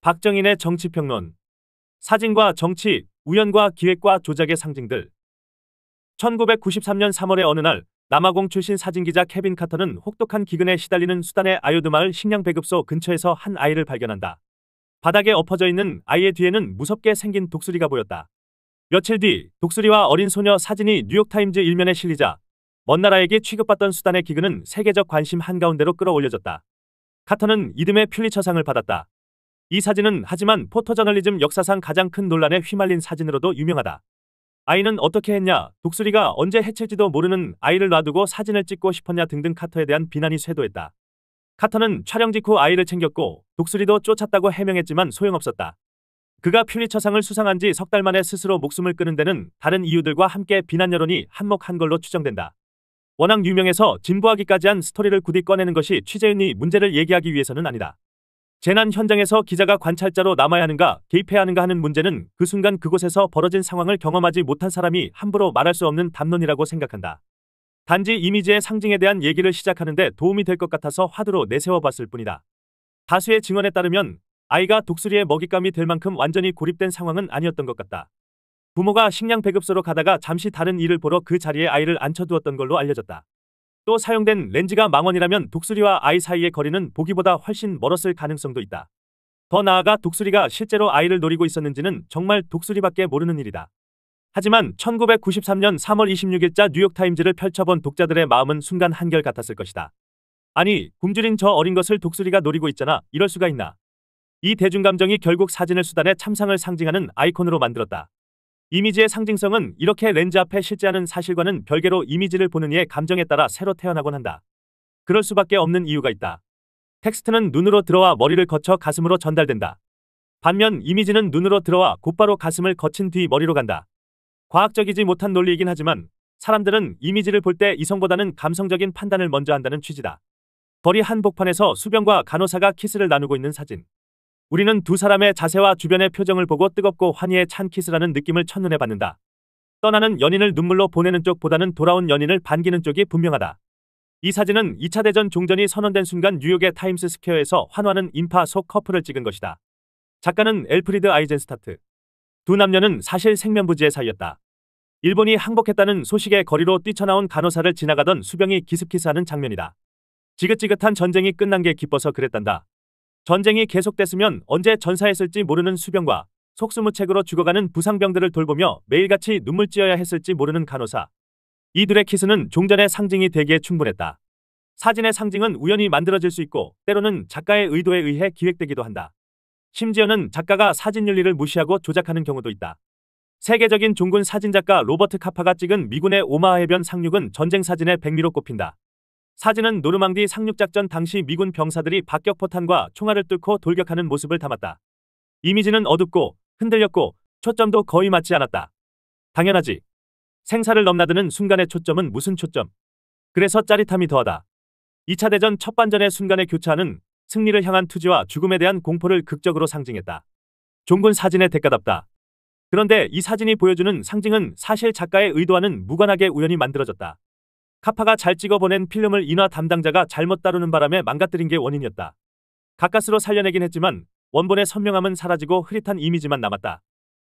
박정인의 정치평론. 사진과 정치, 우연과 기획과 조작의 상징들. 1993년 3월의 어느 날 남아공 출신 사진기자 케빈 카터는 혹독한 기근에 시달리는 수단의 아요드 마을 식량 배급소 근처에서 한 아이를 발견한다. 바닥에 엎어져 있는 아이의 뒤에는 무섭게 생긴 독수리가 보였다. 며칠 뒤 독수리와 어린 소녀 사진이 뉴욕타임즈 일면에 실리자 먼 나라에게 취급받던 수단의 기근은 세계적 관심 한가운데로 끌어올려졌다. 카터는 이듬해 퓰리처상을 받았다. 이 사진은 하지만 포토저널리즘 역사상 가장 큰 논란에 휘말린 사진으로도 유명하다. 아이는 어떻게 했냐, 독수리가 언제 해칠지도 모르는 아이를 놔두고 사진을 찍고 싶었냐 등등 카터에 대한 비난이 쇄도했다. 카터는 촬영 직후 아이를 챙겼고 독수리도 쫓았다고 해명했지만 소용없었다. 그가 퓰리처상을 수상한 지 석 달 만에 스스로 목숨을 끊은 데는 다른 이유들과 함께 비난 여론이 한몫한 걸로 추정된다. 워낙 유명해서 진부하기까지 한 스토리를 굳이 꺼내는 것이 취재윤이 문제를 얘기하기 위해서는 아니다. 재난 현장에서 기자가 관찰자로 남아야 하는가 개입해야 하는가 하는 문제는 그 순간 그곳에서 벌어진 상황을 경험하지 못한 사람이 함부로 말할 수 없는 담론이라고 생각한다. 단지 이미지의 상징에 대한 얘기를 시작하는데 도움이 될 것 같아서 화두로 내세워봤을 뿐이다. 다수의 증언에 따르면 아이가 독수리의 먹잇감이 될 만큼 완전히 고립된 상황은 아니었던 것 같다. 부모가 식량 배급소로 가다가 잠시 다른 일을 보러 그 자리에 아이를 앉혀두었던 걸로 알려졌다. 또 사용된 렌즈가 망원이라면 독수리와 아이 사이의 거리는 보기보다 훨씬 멀었을 가능성도 있다. 더 나아가 독수리가 실제로 아이를 노리고 있었는지는 정말 독수리밖에 모르는 일이다. 하지만 1993년 3월 26일자 뉴욕타임즈를 펼쳐본 독자들의 마음은 순간 한결같았을 것이다. 아니, 굶주린 저 어린 것을 독수리가 노리고 있잖아. 이럴 수가 있나. 이 대중감정이 결국 사진을 수단의 참상을 상징하는 아이콘으로 만들었다. 이미지의 상징성은 이렇게 렌즈 앞에 실제하는 사실과는 별개로 이미지를 보는 이의 감정에 따라 새로 태어나곤 한다. 그럴 수밖에 없는 이유가 있다. 텍스트는 눈으로 들어와 머리를 거쳐 가슴으로 전달된다. 반면 이미지는 눈으로 들어와 곧바로 가슴을 거친 뒤 머리로 간다. 과학적이지 못한 논리이긴 하지만 사람들은 이미지를 볼 때 이성보다는 감성적인 판단을 먼저 한다는 취지다. 거리 한복판에서 수병과 간호사가 키스를 나누고 있는 사진. 우리는 두 사람의 자세와 주변의 표정을 보고 뜨겁고 환희에 찬 키스라는 느낌을 첫눈에 받는다. 떠나는 연인을 눈물로 보내는 쪽보다는 돌아온 연인을 반기는 쪽이 분명하다. 이 사진은 2차 대전 종전이 선언된 순간 뉴욕의 타임스 스퀘어에서 환호하는 인파 속 커플을 찍은 것이다. 작가는 엘프리드 아이젠스타트. 두 남녀는 사실 생면부지의 사이였다. 일본이 항복했다는 소식에 거리로 뛰쳐나온 간호사를 지나가던 수병이 기습키스하는 장면이다. 지긋지긋한 전쟁이 끝난 게 기뻐서 그랬단다. 전쟁이 계속됐으면 언제 전사했을지 모르는 수병과 속수무책으로 죽어가는 부상병들을 돌보며 매일같이 눈물 찌어야 했을지 모르는 간호사. 이 둘의 키스는 종전의 상징이 되기에 충분했다. 사진의 상징은 우연히 만들어질 수 있고 때로는 작가의 의도에 의해 기획되기도 한다. 심지어는 작가가 사진 윤리를 무시하고 조작하는 경우도 있다. 세계적인 종군 사진작가 로버트 카파가 찍은 미군의 오마하 해변 상륙은 전쟁 사진의 백미로 꼽힌다. 사진은 노르망디 상륙작전 당시 미군 병사들이 박격포탄과 총알을 뚫고 돌격하는 모습을 담았다. 이미지는 어둡고 흔들렸고 초점도 거의 맞지 않았다. 당연하지. 생사를 넘나드는 순간의 초점은 무슨 초점. 그래서 짜릿함이 더하다. 2차 대전 첫반전의 순간의 교차는 승리를 향한 투지와 죽음에 대한 공포를 극적으로 상징했다. 종군 사진의 대가답다. 그런데 이 사진이 보여주는 상징은 사실 작가의 의도와는 무관하게 우연히 만들어졌다. 카파가 잘 찍어보낸 필름을 인화 담당자가 잘못 다루는 바람에 망가뜨린 게 원인이었다. 가까스로 살려내긴 했지만 원본의 선명함은 사라지고 흐릿한 이미지만 남았다.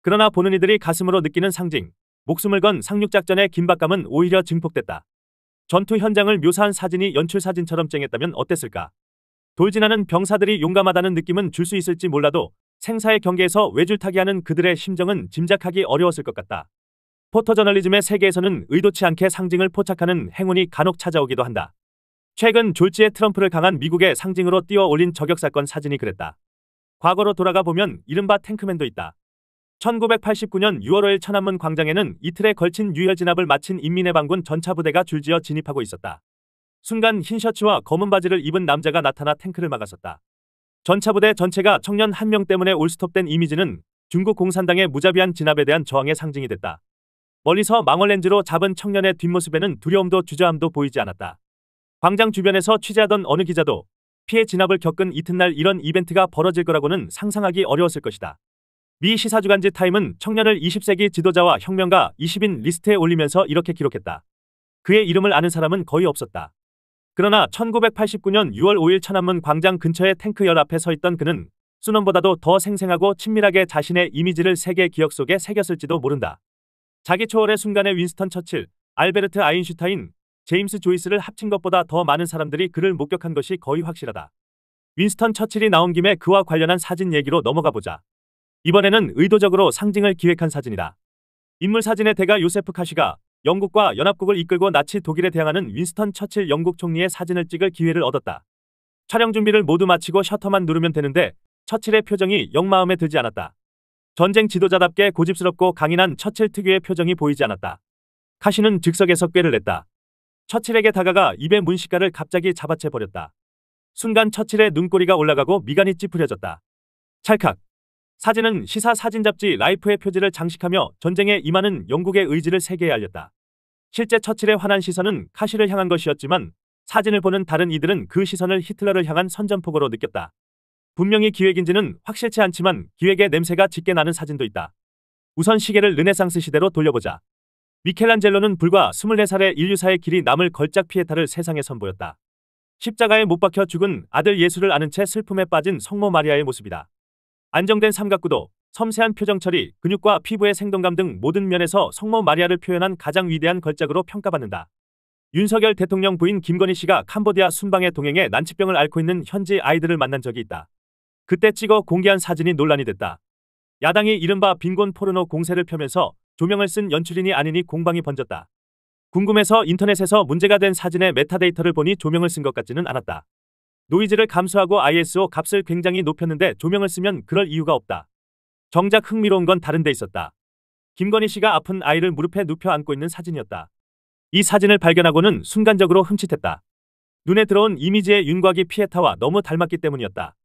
그러나 보는 이들이 가슴으로 느끼는 상징, 목숨을 건 상륙작전의 긴박감은 오히려 증폭됐다. 전투 현장을 묘사한 사진이 연출사진처럼 쨍했다면 어땠을까? 돌진하는 병사들이 용감하다는 느낌은 줄 수 있을지 몰라도 생사의 경계에서 외줄타기하는 그들의 심정은 짐작하기 어려웠을 것 같다. 포토저널리즘의 세계에서는 의도치 않게 상징을 포착하는 행운이 간혹 찾아오기도 한다. 최근 졸지에 트럼프를 강한 미국의 상징으로 띄워 올린 저격사건 사진이 그랬다. 과거로 돌아가 보면 이른바 탱크맨도 있다. 1989년 6월 5일 천안문 광장에는 이틀에 걸친 유혈 진압을 마친 인민의 반군 전차부대가 줄지어 진입하고 있었다. 순간 흰 셔츠와 검은 바지를 입은 남자가 나타나 탱크를 막았었다. 전차부대 전체가 청년 한 명 때문에 올스톱된 이미지는 중국 공산당의 무자비한 진압에 대한 저항의 상징이 됐다. 멀리서 망원렌즈로 잡은 청년의 뒷모습에는 두려움도 주저함도 보이지 않았다. 광장 주변에서 취재하던 어느 기자도 피해 진압을 겪은 이튿날 이런 이벤트가 벌어질 거라고는 상상하기 어려웠을 것이다. 미 시사주간지 타임은 청년을 20세기 지도자와 혁명가 20인 리스트에 올리면서 이렇게 기록했다. 그의 이름을 아는 사람은 거의 없었다. 그러나 1989년 6월 5일 천안문 광장 근처의 탱크 열 앞에 서 있던 그는 수넘보다도 더 생생하고 친밀하게 자신의 이미지를 세계 기억 속에 새겼을지도 모른다. 자기 초월의 순간에 윈스턴 처칠, 알베르트 아인슈타인, 제임스 조이스를 합친 것보다 더 많은 사람들이 그를 목격한 것이 거의 확실하다. 윈스턴 처칠이 나온 김에 그와 관련한 사진 얘기로 넘어가 보자. 이번에는 의도적으로 상징을 기획한 사진이다. 인물 사진의 대가 요세프 카시가 영국과 연합국을 이끌고 나치 독일에 대항하는 윈스턴 처칠 영국 총리의 사진을 찍을 기회를 얻었다. 촬영 준비를 모두 마치고 셔터만 누르면 되는데 처칠의 표정이 영 마음에 들지 않았다. 전쟁 지도자답게 고집스럽고 강인한 처칠 특유의 표정이 보이지 않았다. 카시는 즉석에서 꾀를 냈다. 처칠에게 다가가 입의 문시가를 갑자기 잡아채 버렸다. 순간 처칠의 눈꼬리가 올라가고 미간이 찌푸려졌다. 찰칵. 사진은 시사 사진 잡지 라이프의 표지를 장식하며 전쟁에 임하는 영국의 의지를 세계에 알렸다. 실제 처칠의 환한 시선은 카시를 향한 것이었지만 사진을 보는 다른 이들은 그 시선을 히틀러를 향한 선전포고로 느꼈다. 분명히 기획인지는 확실치 않지만 기획의 냄새가 짙게 나는 사진도 있다. 우선 시계를 르네상스 시대로 돌려보자. 미켈란젤로는 불과 24살의 인류사의 길이 남을 걸작 피에타를 세상에 선보였다. 십자가에 못 박혀 죽은 아들 예수를 아는 채 슬픔에 빠진 성모 마리아의 모습이다. 안정된 삼각구도, 섬세한 표정 처리, 근육과 피부의 생동감 등 모든 면에서 성모 마리아를 표현한 가장 위대한 걸작으로 평가받는다. 윤석열 대통령 부인 김건희 씨가 캄보디아 순방에 동행해 난치병을 앓고 있는 현지 아이들을 만난 적이 있다. 그때 찍어 공개한 사진이 논란이 됐다. 야당이 이른바 빈곤 포르노 공세를 펴면서 조명을 쓴 연출인이 아니니 공방이 번졌다. 궁금해서 인터넷에서 문제가 된 사진의 메타데이터를 보니 조명을 쓴 것 같지는 않았다. 노이즈를 감수하고 ISO 값을 굉장히 높였는데 조명을 쓰면 그럴 이유가 없다. 정작 흥미로운 건 다른 데 있었다. 김건희 씨가 아픈 아이를 무릎에 눕혀 안고 있는 사진이었다. 이 사진을 발견하고는 순간적으로 흠칫했다. 눈에 들어온 이미지의 윤곽이 피에타와 너무 닮았기 때문이었다.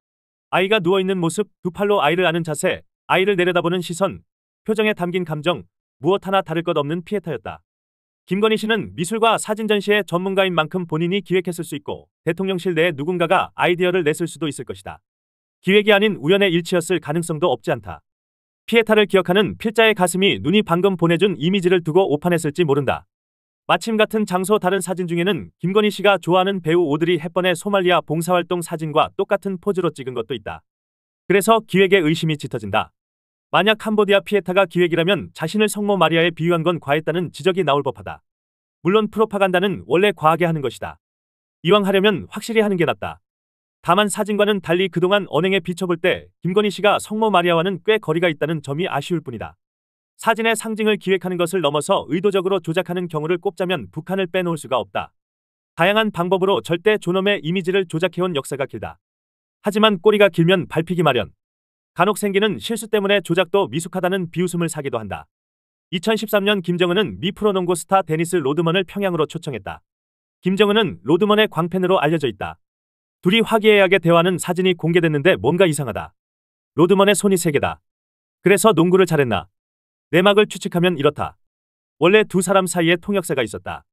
아이가 누워있는 모습, 두 팔로 아이를 안은 자세, 아이를 내려다보는 시선, 표정에 담긴 감정, 무엇 하나 다를 것 없는 피에타였다. 김건희 씨는 미술과 사진 전시의 전문가인 만큼 본인이 기획했을 수 있고 대통령실 내에 누군가가 아이디어를 냈을 수도 있을 것이다. 기획이 아닌 우연의 일치였을 가능성도 없지 않다. 피에타를 기억하는 필자의 가슴이 눈이 방금 보내준 이미지를 두고 오판했을지 모른다. 마침 같은 장소 다른 사진 중에는 김건희 씨가 좋아하는 배우 오드리 헵번의 소말리아 봉사활동 사진과 똑같은 포즈로 찍은 것도 있다. 그래서 기획에 의심이 짙어진다. 만약 캄보디아 피에타가 기획이라면 자신을 성모 마리아에 비유한 건 과했다는 지적이 나올 법하다. 물론 프로파간다는 원래 과하게 하는 것이다. 이왕 하려면 확실히 하는 게 낫다. 다만 사진과는 달리 그동안 언행에 비춰볼 때 김건희 씨가 성모 마리아와는 꽤 거리가 있다는 점이 아쉬울 뿐이다. 사진의 상징을 기획하는 것을 넘어서 의도적으로 조작하는 경우를 꼽자면 북한을 빼놓을 수가 없다. 다양한 방법으로 절대 존엄의 이미지를 조작해온 역사가 길다. 하지만 꼬리가 길면 밟히기 마련. 간혹 생기는 실수 때문에 조작도 미숙하다는 비웃음을 사기도 한다. 2013년 김정은은 미 프로농구 스타 데니스 로드먼을 평양으로 초청했다. 김정은은 로드먼의 광팬으로 알려져 있다. 둘이 화기애애하게 대화하는 사진이 공개됐는데 뭔가 이상하다. 로드먼의 손이 3개다. 그래서 농구를 잘했나? 내막을 추측하면 이렇다. 원래 두 사람 사이에 통역사가 있었다.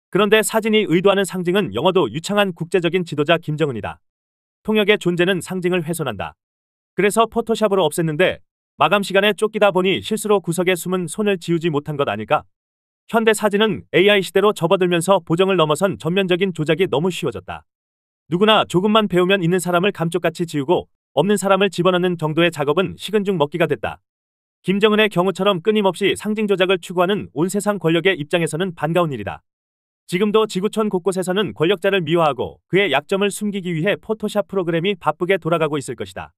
그런데 사진이 의도하는 상징은 영어도 유창한 국제적인 지도자 김정은이다. 통역의 존재는 상징을 훼손한다. 그래서 포토샵으로 없앴는데 마감 시간에 쫓기다 보니 실수로 구석에 숨은 손을 지우지 못한 것 아닐까? 현대 사진은 AI 시대로 접어들면서 보정을 넘어선 전면적인 조작이 너무 쉬워졌다. 누구나 조금만 배우면 있는 사람을 감쪽같이 지우고 없는 사람을 집어넣는 정도의 작업은 식은 죽 먹기가 됐다. 김정은의 경우처럼 끊임없이 상징 조작을 추구하는 온 세상 권력의 입장에서는 반가운 일이다. 지금도 지구촌 곳곳에서는 권력자를 미화하고 그의 약점을 숨기기 위해 포토샵 프로그램이 바쁘게 돌아가고 있을 것이다.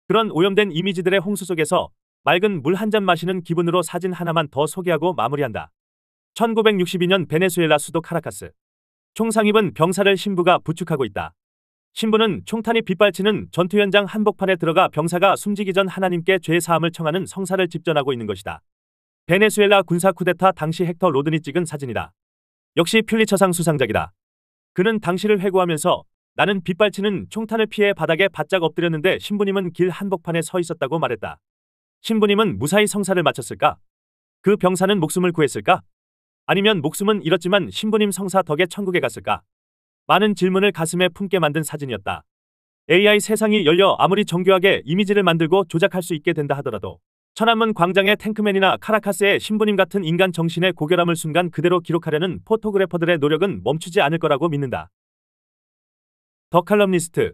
그런 오염된 이미지들의 홍수 속에서 맑은 물 한 잔 마시는 기분으로 사진 하나만 더 소개하고 마무리한다. 1962년 베네수엘라 수도 카라카스. 총상 입은 병사를 신부가 부축하고 있다. 신부는 총탄이 빗발치는 전투 현장 한복판에 들어가 병사가 숨지기 전 하나님께 죄 사함을 청하는 성사를 집전하고 있는 것이다. 베네수엘라 군사 쿠데타 당시 헥터 로든이 찍은 사진이다. 역시 퓰리처상 수상작이다. 그는 당시를 회고하면서 나는 빗발치는 총탄을 피해 바닥에 바짝 엎드렸는데 신부님은 길 한복판에 서 있었다고 말했다. 신부님은 무사히 성사를 마쳤을까? 그 병사는 목숨을 구했을까? 아니면 목숨은 잃었지만 신부님 성사 덕에 천국에 갔을까? 많은 질문을 가슴에 품게 만든 사진이었다. AI 세상이 열려 아무리 정교하게 이미지를 만들고 조작할 수 있게 된다 하더라도 천안문 광장의 탱크맨이나 카라카스의 신부님 같은 인간 정신의 고결함을 순간 그대로 기록하려는 포토그래퍼들의 노력은 멈추지 않을 거라고 믿는다. 더 칼럼니스트